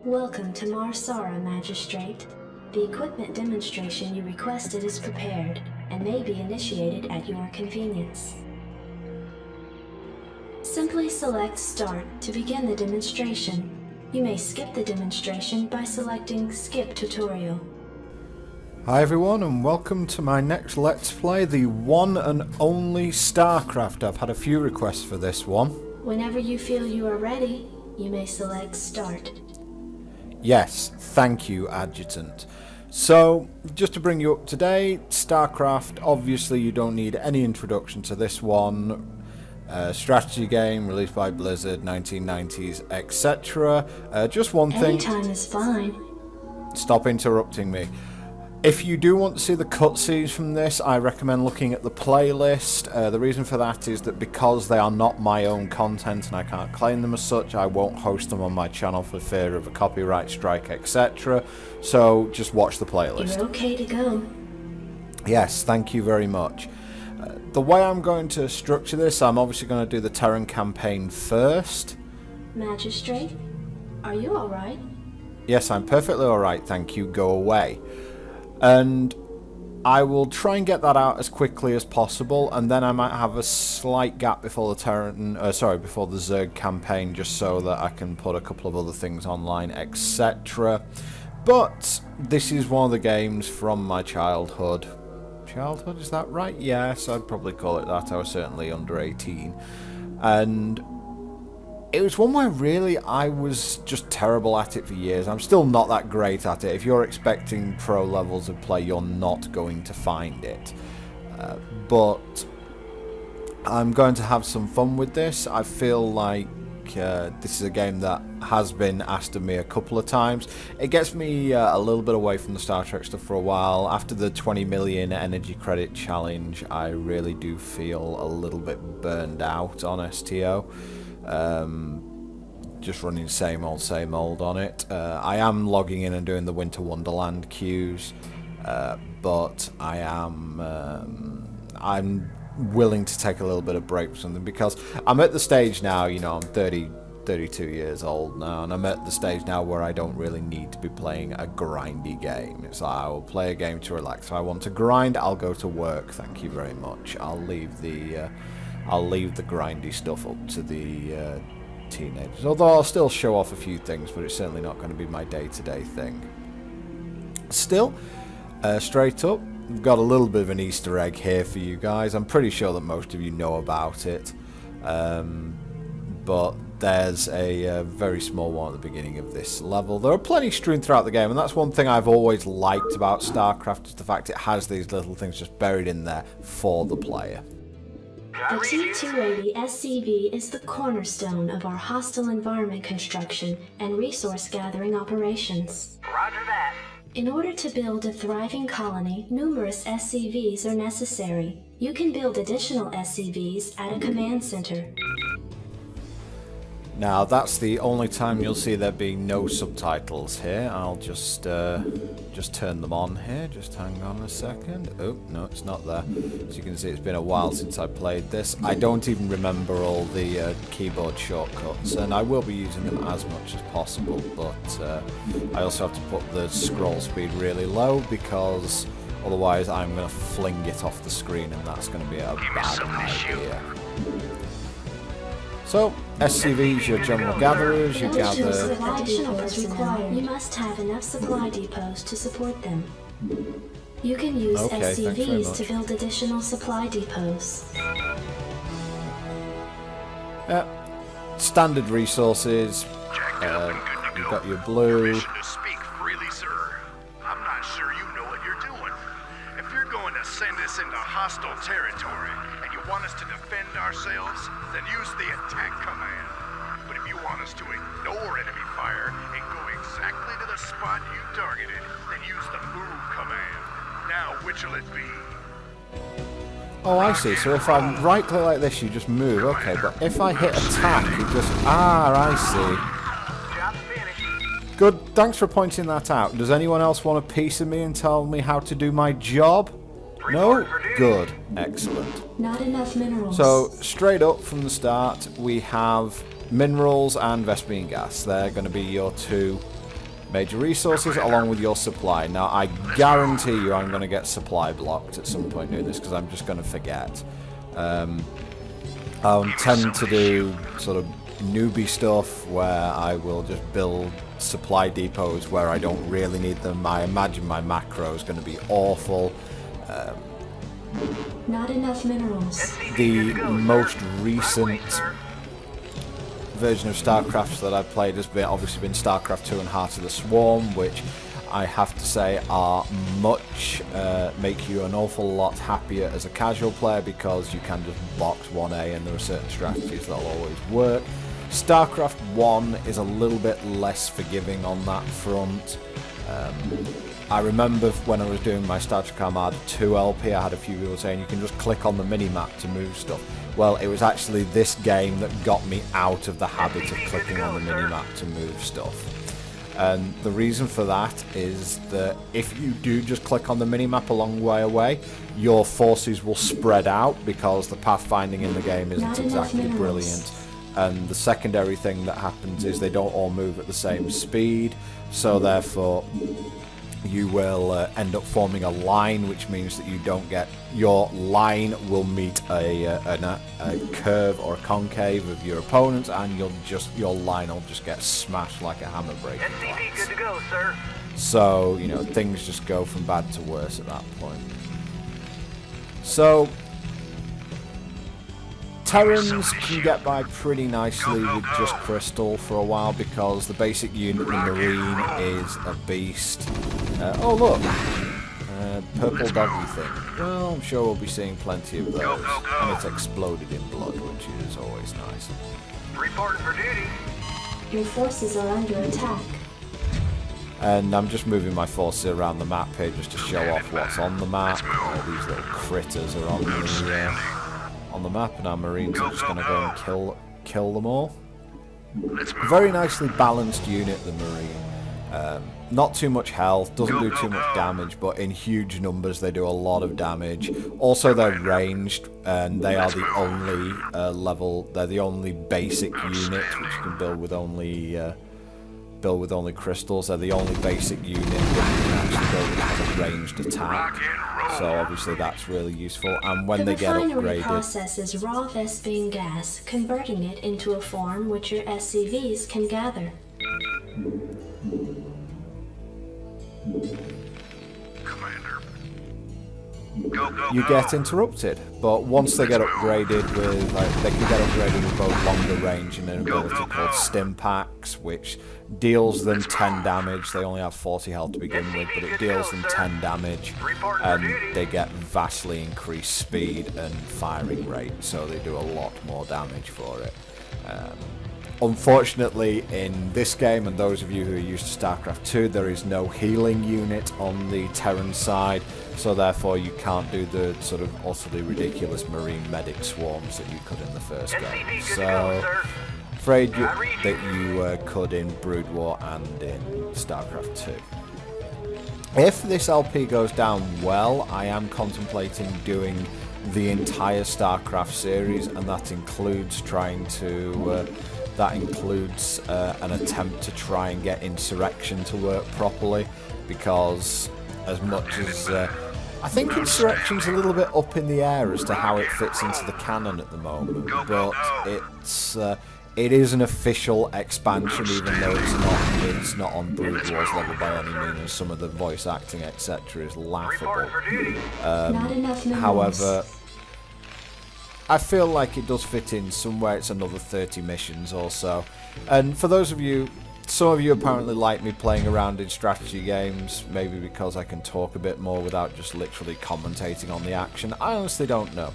Welcome to Marsara, Magistrate. The equipment demonstration you requested is prepared and may be initiated at your convenience. Simply select Start to begin the demonstration. You may skip the demonstration by selecting Skip Tutorial. Hi everyone and welcome to my next Let's Play, the one and only Starcraft. I've had a few requests for this one. Whenever you feel you are ready, you may select Start. Yes, thank you, Adjutant. So, just to bring you up to date, Starcraft, obviously you don't need any introduction to this one. Strategy game released by Blizzard, 1990s, etc. Just one thing. Anytime is fine. Stop interrupting me. If you do want to see the cutscenes from this, I recommend looking at the playlist. The reason for that is that because they are not my own content and I can't claim them as such, I won't host them on my channel for fear of a copyright strike, etc. So just watch the playlist. You're okay to go. Yes, thank you very much. The way I'm going to structure this, I'm obviously going to do the Terran campaign first. Magistrate, are you alright? Yes, I'm perfectly alright, thank you. Go away. And I will try and get that out as quickly as possible, and then I might have a slight gap before the before the Zerg campaign, just so that I can put a couple of other things online, etc. But this is one of the games from my childhood. Childhood, is that right? Yes, I'd probably call it that. I was certainly under 18. And it was one where really I was just terrible at it for years. I'm still not that great at it. If you're expecting pro levels of play, you're not going to find it. But I'm going to have some fun with this. I feel like this is a game that has been asked of me a couple of times. It gets me a little bit away from the Star Trek stuff for a while. After the 20 million energy credit challenge, I really do feel a little bit burned out on STO. Just running same old on it. I am logging in and doing the Winter Wonderland queues, but I'm willing to take a little bit of break for something, because I'm at the stage now, you know, I'm 32 years old now, and I'm at the stage now where I don't really need to be playing a grindy game. It's like I will play a game to relax. If I want to grind, I'll go to work. Thank you very much. I'll leave the grindy stuff up to the teenagers. Although I'll still show off a few things, but it's certainly not going to be my day-to-day thing. Still, straight up, we've got a little bit of an Easter egg here for you guys. I'm pretty sure that most of you know about it. But there's a very small one at the beginning of this level. There are plenty strewn throughout the game, and that's one thing I've always liked about StarCraft, is the fact it has these little things just buried in there for the player. The T-280 SCV is the cornerstone of our hostile environment construction and resource gathering operations. Roger that. In order to build a thriving colony, numerous SCVs are necessary. You can build additional SCVs at a command center. Now that's the only time you'll see there being no subtitles here. I'll just turn them on here. Just hang on a second. Oh, no, it's not there. As you can see, it's been a while since I played this. I don't even remember all the keyboard shortcuts, and I will be using them as much as possible, but I also have to put the scroll speed really low, because otherwise I'm going to fling it off the screen, and that's going to be a bad idea. So, SCVs, your general gatherers, you gather... Additional personnel. You must have enough supply depots to support them. You can use SCVs to build additional supply depots. Standard resources. You've got your blue. To speak freely, sir. I'm not sure you know what you're doing. If you're going to send us into hostile territory and you want us to defend ourselves, then use the attack command. But if you want us to ignore enemy fire and go exactly to the spot you targeted, then use the move command. Now, which'll it be? Oh, I see. So if I right-click like this, you just move. Okay, but if I hit attack, you just... Ah, I see. Job finished. Good. Thanks for pointing that out. Does anyone else want a piece of me and tell me how to do my job? No? Good. Excellent. Not enough minerals. So, straight up from the start, we have minerals and Vespene gas. They're going to be your two Major resources along with your supply. Now, I guarantee you I'm going to get supply blocked at some point doing this because I'm just going to forget. I'll tend to do sort of newbie stuff where I will just build supply depots where I don't really need them. I imagine my macro is going to be awful. Not enough minerals. The most recent version of Starcraft that I've played has obviously been Starcraft 2 and Heart of the Swarm, which I have to say are make you an awful lot happier as a casual player because you can just box 1A and there are certain strategies that'll always work. Starcraft 1 is a little bit less forgiving on that front. I remember when I was doing my Star Trek Armada 2 LP, I had a few people saying you can just click on the mini-map to move stuff. Well, it was actually this game that got me out of the habit of clicking on the mini-map to move stuff. And the reason for that is that if you do just click on the mini-map a long way away, your forces will spread out because the pathfinding in the game isn't exactly brilliant. And the secondary thing that happens is they don't all move at the same speed, so therefore you will end up forming a line, which means that you don't get your line will meet a curve or a concave of your opponents, and your line will just get smashed like a hammer breaking glass. Good to go, sir. So things just go from bad to worse at that point. So Terrans can get by pretty nicely with just crystal for a while because the basic unit, the Marine, is a beast. Oh look, purple doggy thing. Well, I'm sure we'll be seeing plenty of those. And it's exploded in blood, which is always nice. Reporting for duty. Your forces are under attack. And I'm just moving my forces around the map here just to show off what's on the map. These little critters are on the map, and our Marines are just going to go and kill them all. Very nicely balanced unit, the Marine. Not too much health, doesn't do too much damage, but in huge numbers they do a lot of damage. Also, they're ranged, and they are the only they're the only basic unit which you can build with only crystals. They're the only basic unit that you can actually build with a ranged attack. So obviously that's really useful. And when they get upgraded, the refinery processes raw Vespene gas, converting it into a form which your SCVs can gather. Commander. you get interrupted. But once they get upgraded with, they can get upgraded with both longer range and an ability called Stim Packs, which deals them 10 damage. They only have 40 health to begin with, but it deals them 10 damage, and they get vastly increased speed and firing rate, so they do a lot more damage for it. Unfortunately, in this game, and those of you who are used to Starcraft 2, there is no healing unit on the Terran side, so therefore you can't do the sort of utterly ridiculous Marine medic swarms that you could in the first game. So, afraid that you could in Brood War and in Starcraft 2. If this LP goes down well, I am contemplating doing the entire Starcraft series, and that includes trying to... That includes an attempt to try and get Insurrection to work properly, because as much as I think Insurrection's a little bit up in the air as to how it fits into the canon at the moment, but it is an official expansion, even though it's not on Brood Wars level by any means, and some of the voice acting etc. is laughable. However, I feel like it does fit in somewhere. It's another 30 missions or so. And for those of you, some of you apparently like me playing around in strategy games, maybe because I can talk a bit more without just literally commentating on the action. I honestly don't know.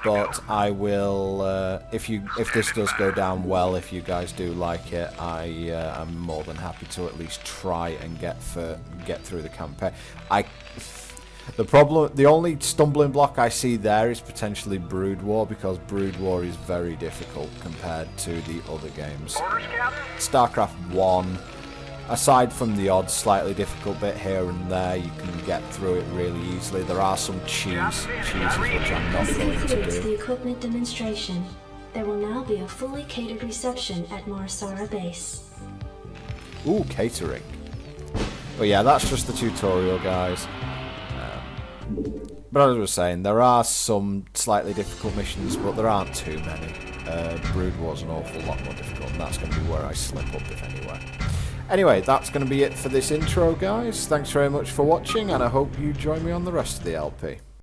But I will, if this does go down well, if you guys do like it, I'm more than happy to at least try and get through the campaign. The only stumbling block I see there is potentially Brood War, because Brood War is very difficult compared to the other games. Starcraft 1, aside from the odd slightly difficult bit here and there, you can get through it really easily. There are some cheeses which I'm not going to concludes do. the equipment demonstration. There will now be a fully catered reception at Marsara Base. Ooh, catering. But yeah, that's just the tutorial, guys. But as I was saying, there are some slightly difficult missions, but there aren't too many. Brood War's an awful lot more difficult, and that's going to be where I slip up, if anywhere. Anyway, that's going to be it for this intro, guys. Thanks very much for watching, and I hope you join me on the rest of the LP.